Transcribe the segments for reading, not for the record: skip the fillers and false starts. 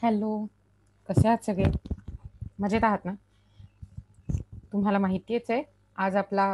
Hello, कसे आहात सगळे? मजेत आहात ना? तुम्हाला माहितीच आहे, आज आपला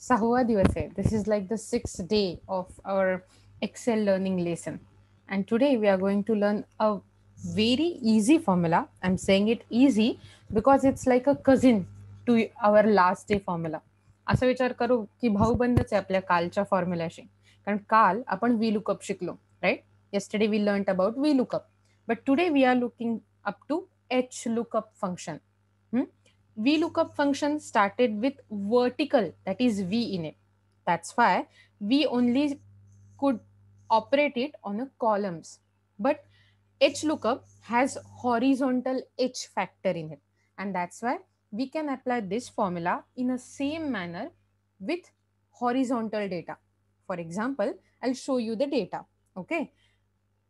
6वा दिवस आहे. This is like the 6th day of our Excel learning lesson. And today we are going to learn a very easy formula. I'm saying it easy because it's like a cousin to our last day formula. असा विचार करू की भाऊबंदच आहे आपल्या कालच्या फॉर्म्युलाशी. कारण काल आपण VLOOKUP शिकलो, right? Yesterday we learnt about VLOOKUP. But today we are looking up to HLOOKUP function. VLOOKUP function started with vertical, that is V in it. That's why we only could operate it on a columns. But HLOOKUP has horizontal H factor in it. And that's why we can apply this formula in a same manner with horizontal data. For example, I'll show you the data. Okay.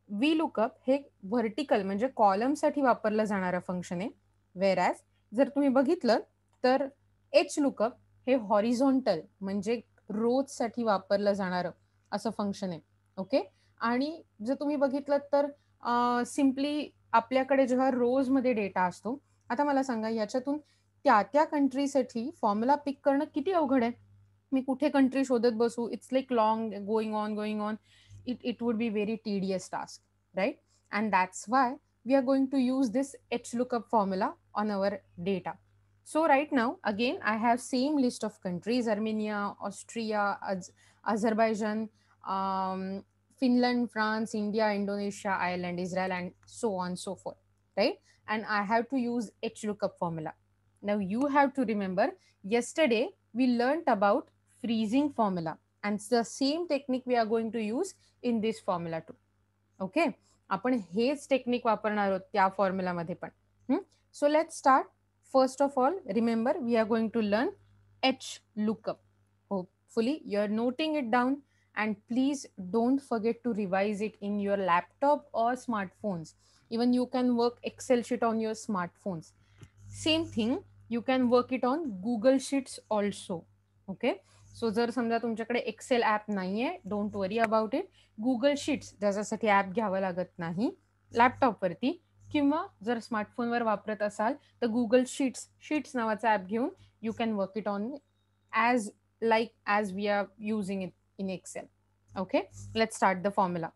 VLOOKUP हे vertical म्हणजे कॉलमसाठी वापरलं जाणारं function आहे. वेअरॅज जर तुम्ही बघितलं तर HLOOKUP हे हॉरिझॉन्टल म्हणजे रोजसाठी वापरलं जाणारं असं फंक्शन आहे. ओके. आणि जर तुम्ही बघितलं तर सिम्पली आपल्याकडे जेव्हा रोजमध्ये डेटा असतो, आता मला सांगा याच्यातून त्या कंट्रीसाठी फॉर्म्युला पिक करणं किती अवघड आहे? मी कुठे कंट्री शोधत बसू? It's like long going on. It would be very tedious task, right? And that's why we are going to use this HLOOKUP formula on our data. So right now, again, I have same list of countries: Armenia, Austria, Azerbaijan, um, Finland, France, India, Indonesia, Ireland, Israel, and so on so forth, right? And I have to use HLOOKUP formula. Now you have to remember, yesterday we learnt about freezing formula, and the same technique we are going to use in this formula too. Okay. आपण हेच technique वापरणार आहोत त्या फॉर्म्युलामध्ये पण. So let's start. First of all, remember we are going to learn HLOOKUP. Hopefully you are noting it down, and please don't forget to revise it in your laptop or smartphones. Even you can work Excel sheet on your smartphones. Same thing, you can work it on Google Sheets also. Okay. सो जर समजा तुमच्याकडे Excel app नाहीये, don't worry about it. Google sheets त्याच्यासाठी app घ्यावं लागत नाही लॅपटॉपवरती, किंवा जर स्मार्टफोनवर वापरत असाल तर गुगल शीट्स नावाचा ॲप घेऊन you can work it on as we are using it in Excel. Okay, let's start the formula.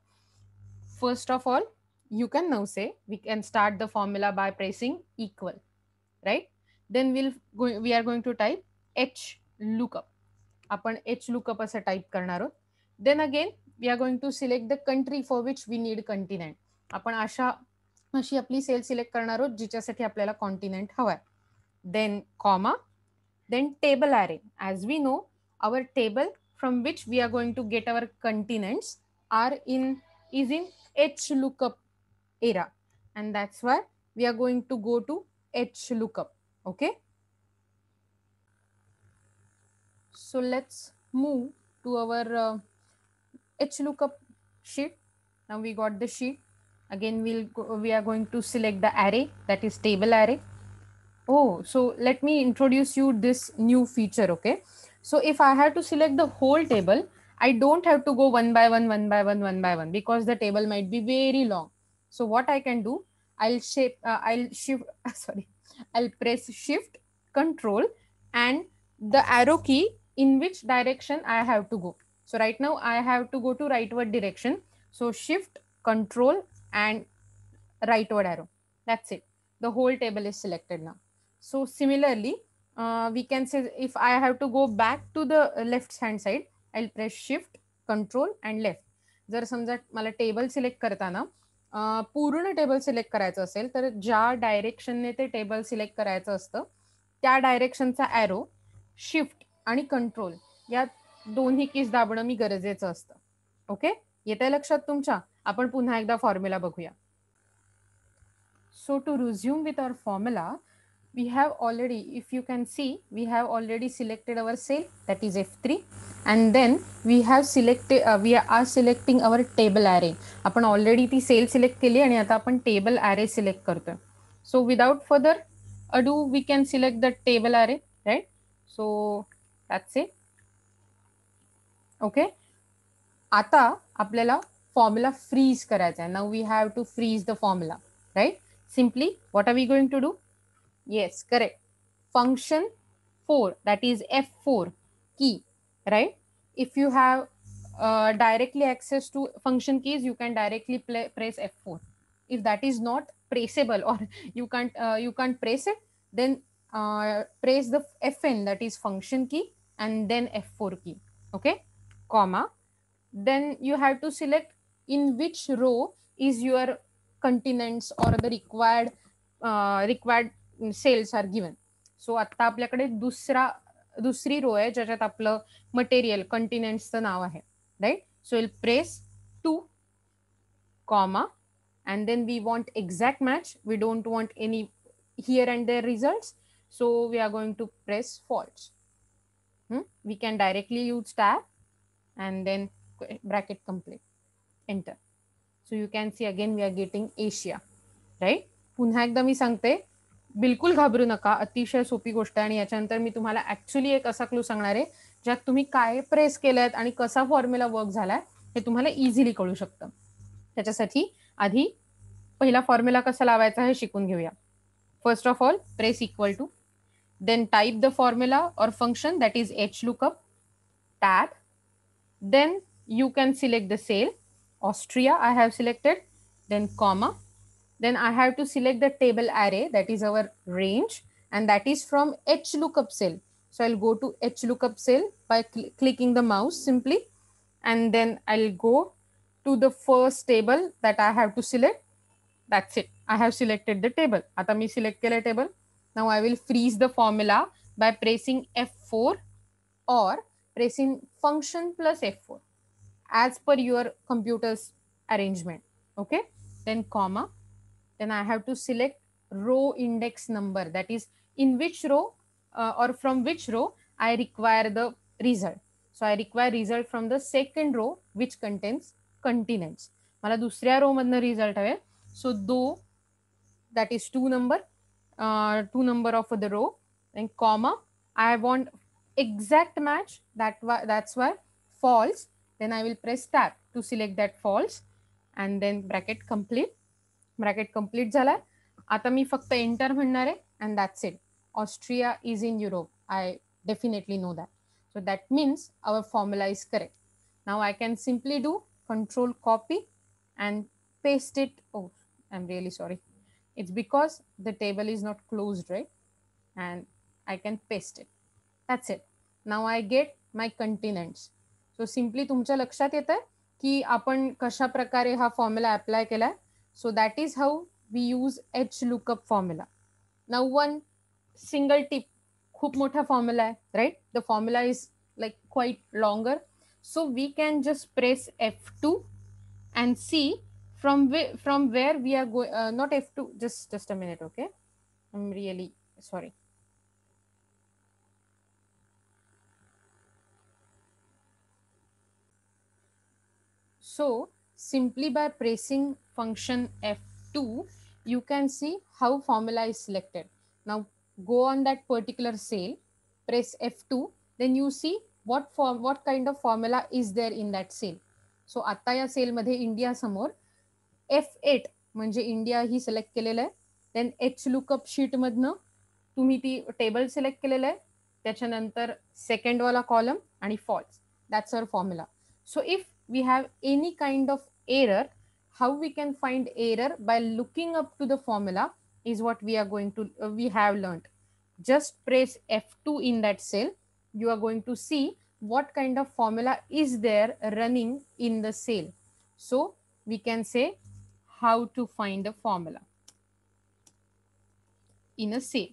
First of all, you can now say we can start the formula by pressing equal, right? Then we are going to type HLOOKUP. आपण HLOOKUP असं type करणार आहोत. Then again we are going to select the country for which we need continent. आपण अशी आपली cell select करणार आहोत जिच्यासाठी आपल्याला कॉन्टिनेंट हवाय. Then comma, then table array. As we know, our table from which we are going to get our continents is in HLOOKUP era, and that's why we are going to go to HLOOKUP. Okay. So let's move to our HLOOKUP sheet. Now we got the sheet. Again, we are going to select the array, that is table array. Oh, so let me introduce you this new feature. Okay. So if I have to select the whole table, I don't have to go one by one, because the table might be very long. So what I can do, I'll press shift control and the arrow key in which direction I have to go. So right now I have to go to rightward direction. So shift control and rightward arrow. That's it. The whole table is selected now. So similarly, we can say if I have to go back to the left hand side, I'll press shift control and left. जर समजा मला table select करताना पूर्ण table select करायचं असेल तर ज्या डायरेक्शनने ते टेबल सिलेक्ट करायचं असतं त्या डायरेक्शनचा ॲरो शिफ्ट आणि कंट्रोल या दोन्ही कीज दाबणं मी गरजेचं असतं. ओके. येतंय लक्षात तुमच्या? आपण पुन्हा एकदा फॉर्म्युला बघूया. So to resume with our formula, we have already, if you can see, we have already selected our cell, that is F3, and then we have selected, we are selecting our table array. आपण already ती cell select केली आणि आता आपण table array select करतोय. So without further ado, we can select the table array, right? So that's it. Okay. आता आपल्याला formula freeze करायचा आहे. Now we have to freeze the formula, right? Simply, what are we going to do? Yes, correct. Function 4, that is F4 key, right? If you have directly access to function keys, you can directly press F4. If that is not pressable, or you can't press it, then press the Fn, that is function key, and then F4 key. Okay, comma. Then you have to select in which row is your continents or the required cells are given. सो आता आपल्याकडे दुसरी रो आहे ज्याच्यात आपलं material कंटिनेंट्सचं नाव आहे, right? So will press 2 comma, and then we want exact match. We don't want any here and there results, so we are going to press false. We can directly use tab and then bracket complete, enter. So you can see again we are getting Asia, right? पुन्हा एकदा मी सांगते, बिलकुल घाबरू नका, अतिशय सोपी गोष्ट आहे. आणि याच्यानंतर मी तुम्हाला ऍक्च्युली एक असा क्लू सांगणार आहे ज्यात तुम्ही काय प्रेस केलंय आणि कसा फॉर्म्युला वर्क झालाय हे तुम्हाला इझिली कळू शकतं. त्याच्यासाठी आधी पहिला फॉर्म्युला कसा लावायचा हे शिकून घेऊया. First of all, press equal to, then type the formula or function, that is HLOOKUP, tab, then you can select the cell, Austria I have selected, then comma, then I have to select the table array, that is our range, and that is from HLOOKUP cell. So I'll go to HLOOKUP cell by clicking the mouse simply, and then I'll go to the first table that I have to select. That's it. I have selected the table. आता मी select केलं table. Now I will freeze the formula by pressing F4 or pressing function plus F4 as per your computer's arrangement. Okay. Then comma. Then I have to select row index number. That is in which row or from which row I require the result. So I require result from the second row which contains continents. मला दुसऱ्या रो मधनं result हवे. So though that is 2 number of the row, then comma, I want exact match, that's why false. Then I will press tab to select that false, and then bracket complete झालाय. आता मी फक्त enter म्हणणार आहे, and that's it. Austria is in Europe. I definitely know that. So that means our formula is correct. Now I can simply do control copy and paste it. Oh, I'm really sorry. It's because the table is not closed, right? And I can paste it. That's it. Now I get my continents. So simply तुमच्या लक्षात येतं की आपण कशा प्रकारे हा formula apply केलाय. So that is how we use HLOOKUP formula. Now one single tip, खूप मोठा फॉर्म्युला आहे, right? The formula is like quite longer. So we can just press F2 and see from where we are going. Not F2, just a minute, okay? I'm really sorry. So simply by pressing function F2, you can see how formula is selected. Now go on that particular cell, press F2, then you see what kind of formula is there in that cell. So आता या cell मध्ये India समोर F8 म्हणजे India ही select केलेलं आहे. Then HLOOKUP sheet मधनं तुम्ही ती टेबल सिलेक्ट केलेलं आहे. त्याच्यानंतर सेकंड वाला कॉलम आणि false. That's our formula. So if we have any kind of error, how we can find error by looking up to the formula is what we are going to we have learned. Just press F2 in that cell, you are going to see what kind of formula is there running in the cell. So we can say how to find a formula in a cell.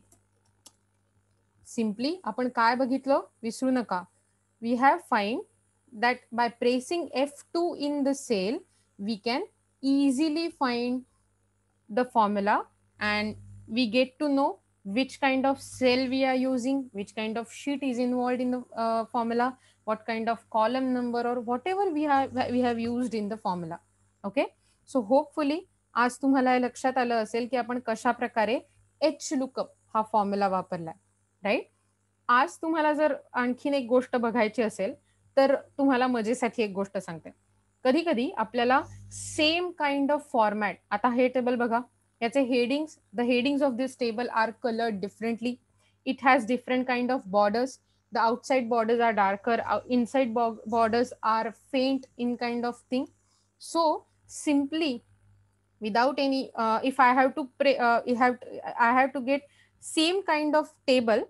Simply आपण काय बघितलं विसरू नका. We have find that by pressing F2 in the cell, we can easily find the formula, and we get to know which kind of cell we are using, which kind of sheet is involved in the formula, what kind of column number or whatever we have used in the formula. Okay, so hopefully आज तुम्हाला लक्षात आलं असेल की आपण कशा प्रकारे HLOOKUP हा फॉर्म्युला वापरलाय, राईट? आज तुम्हाला जर आणखीन एक गोष्ट बघायची असेल तर तुम्हाला मजेसाठी एक गोष्ट सांगते. कधी कधी आपल्याला सेम काइंड ऑफ फॉर्मॅट, आता हे टेबल बघा, याचे headings, the headings of this table are coloured differently. It has different kind of borders. The outside borders are darker, inside borders are faint in kind of thing. So simply, without any if I have to I have to get same kind of table,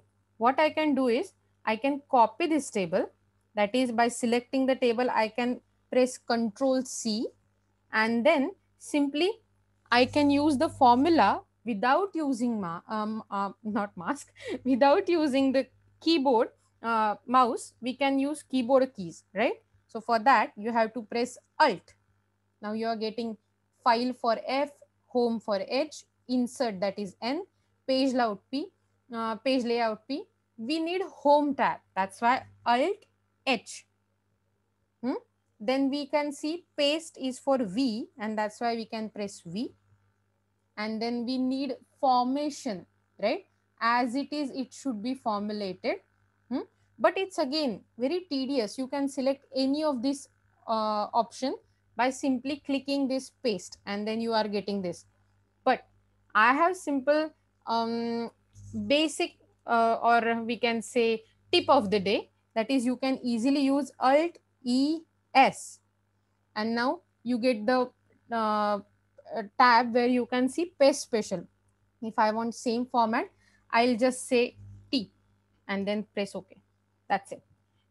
what I can do is I can copy this table. That is, by selecting the table, I can press Ctrl C, and then simply I can use the formula without using not mask without using the keyboard mouse. We can use keyboard keys, right? So for that you have to press Alt. Now you are getting file for F, home for H, insert, that is N, page layout P, page layout P. We need home tab, that's why Alt H. Then we can see paste is for V, and that's why we can press V. And then we need formation, right? As it is, it should be formulated. But it's again very tedious. You can select any of this option by simply clicking this paste, and then you are getting this. But I have simple basic or we can say tip of the day. That is, you can easily use Alt E S, and now you get the tab where you can see paste special. If I want same format, I'll just say T and then press OK. That's it.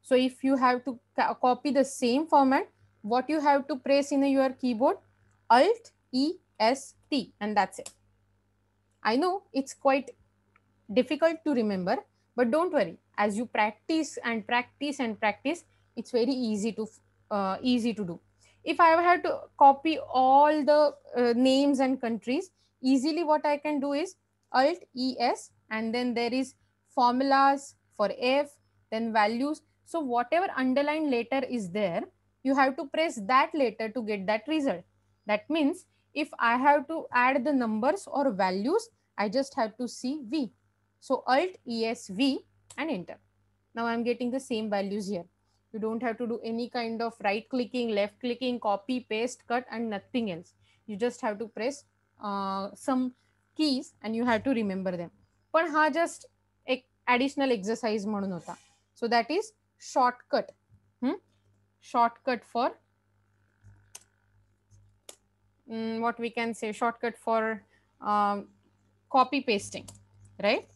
So if you have to copy the same format, what you have to press in your keyboard, Alt E S T, and that's it. I know it's quite difficult to remember, but don't worry. As you practice and practice and practice, it's very easy to do. If I had to copy all the names and countries easily, what I can do is Alt ES, and then there is formulas for F, then values. So whatever underlined letter is there, you have to press that letter to get that result. That means if I have to add the numbers or values, I just have to see V. So Alt ESV and enter. Now I'm getting the same values here. You don't have to do any kind of right clicking, left clicking, copy, paste, cut, and nothing else. You just have to press some keys and you have to remember them. पण हा just एक additional exercise म्हणून होता. So that is shortcut. Shortcut for what we can say, shortcut for copy pasting, right?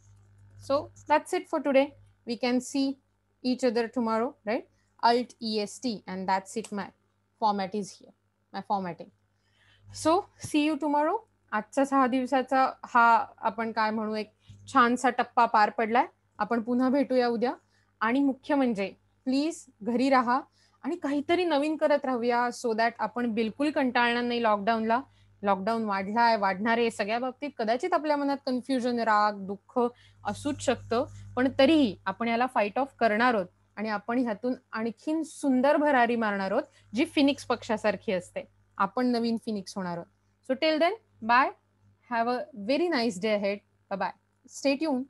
So that's it for today. We can see each other tomorrow, right? Alt EST, and that's it. My format is here, my formatting. So see you tomorrow. आजचा 6 दिवसाचा हा आपण काय म्हणू एक छानसा टप्पा पार पडलाय. आपण पुन्हा भेटूया उद्या. आणि मुख्य म्हणजे प्लीज घरी राहा आणि काहीतरी नवीन करत राहूया, सो दॅट आपण बिलकुल कंटाळणार नाही लॉकडाऊनला. लॉकडाऊन वाढलाय, वाढणार आहे, सगळ्या बाबतीत कदाचित आपल्या मनात कन्फ्युजन, राग, दुःख असूच शकतं, पण तरीही आपण याला फाईट ऑफ करणार आहोत आणि आपण ह्यातून आणखीन सुंदर भरारी मारणार आहोत, जी फिनिक्स पक्षासारखी असते. आपण नवीन फिनिक्स होणार आहोत. So till then, bye. Have a very nice day ahead. Bye-bye. Stay tuned.